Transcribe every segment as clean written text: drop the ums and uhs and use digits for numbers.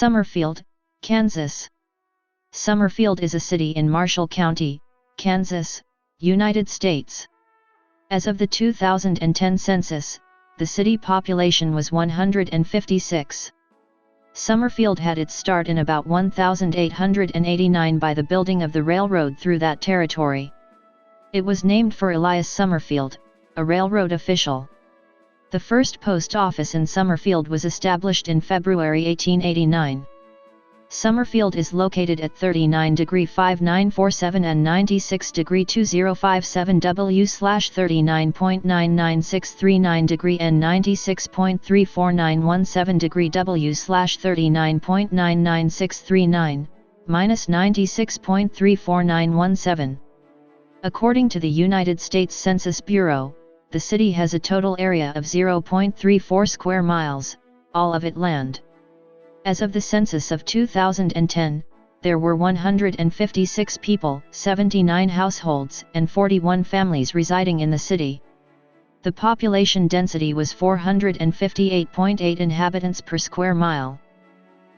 Summerfield, Kansas. Summerfield is a city in Marshall County, Kansas, United States. As of the 2010 census, the city population was 156. Summerfield had its start in about 1889 by the building of the railroad through that territory. It was named for Elias Summerfield, a railroad official. The first post office in Summerfield was established in February 1889. Summerfield is located at 39°5947 and 96°2057 W/39.99639° and 96.34917° W/39.99639, -96.34917. According to the United States Census Bureau, the city has a total area of 0.34 square miles, all of it land. As of the census of 2010, there were 156 people, 79 households, and 41 families residing in the city. The population density was 458.8 inhabitants per square mile.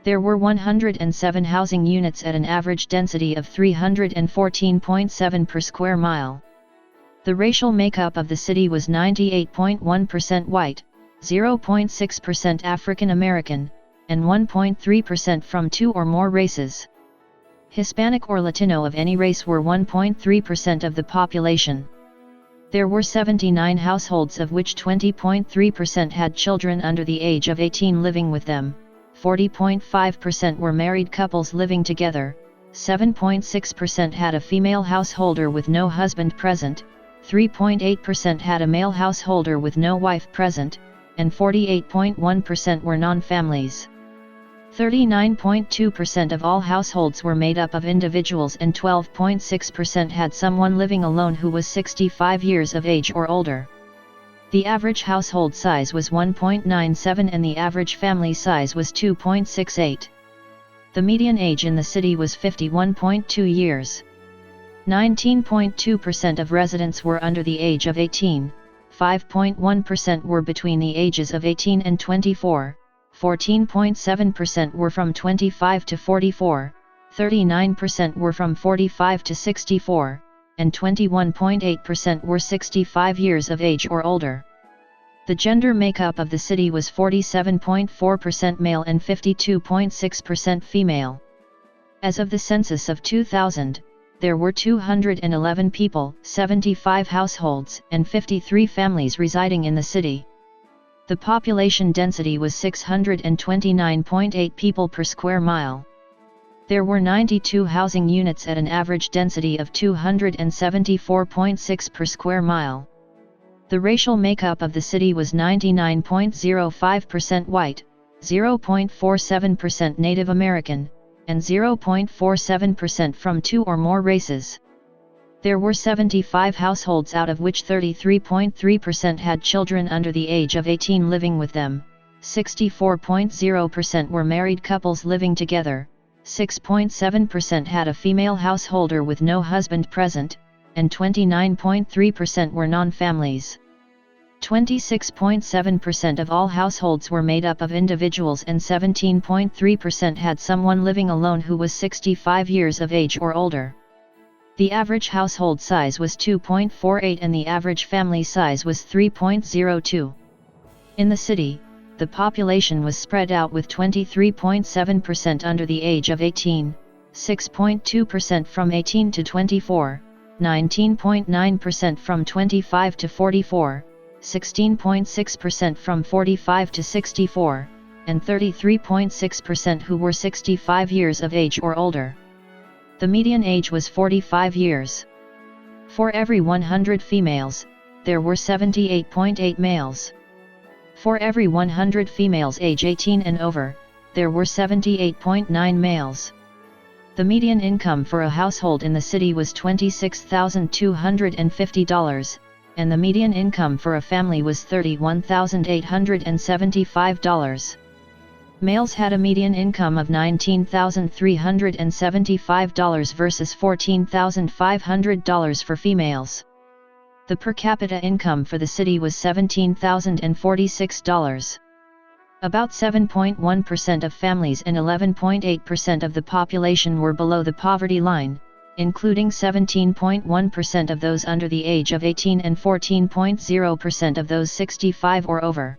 There were 107 housing units at an average density of 314.7 per square mile. The racial makeup of the city was 98.1% white, 0.6% African American, and 1.3% from two or more races. Hispanic or Latino of any race were 1.3% of the population. There were 79 households of which 20.3% had children under the age of 18 living with them, 40.5% were married couples living together, 7.6% had a female householder with no husband present, 3.8% had a male householder with no wife present, and 48.1% were non-families. 39.2% of all households were made up of individuals and 12.6% had someone living alone who was 65 years of age or older. The average household size was 1.97 and the average family size was 2.68. The median age in the city was 51.2 years. 19.2% of residents were under the age of 18, 5.1% were between the ages of 18 and 24, 14.7% were from 25 to 44, 39% were from 45 to 64, and 21.8% were 65 years of age or older. The gender makeup of the city was 47.4% male and 52.6% female. As of the census of 2000, there were 211 people, 75 households, and 53 families residing in the city. The population density was 629.8 people per square mile. There were 92 housing units at an average density of 274.6 per square mile. The racial makeup of the city was 99.05% white, 0.47% Native American, and 0.47% from two or more races. There were 75 households out of which 33.3% had children under the age of 18 living with them, 64.0% were married couples living together, 6.7% had a female householder with no husband present, and 29.3% were non-families. 26.7% of all households were made up of individuals and 17.3% had someone living alone who was 65 years of age or older. The average household size was 2.48 and the average family size was 3.02. In the city, the population was spread out with 23.7% under the age of 18, 6.2% from 18 to 24, 19.9% from 25 to 44, 16.6% from 45 to 64, and 33.6% who were 65 years of age or older. The median age was 45 years. For every 100 females, there were 78.8 males. For every 100 females age 18 and over, there were 78.9 males. The median income for a household in the city was $26,250, and the median income for a family was $31,875. Males had a median income of $19,375 versus $14,500 for females. The per capita income for the city was $17,046. About 7.1% of families and 11.8% of the population were below the poverty line, including 17.1% of those under the age of 18 and 14.0% of those 65 or over.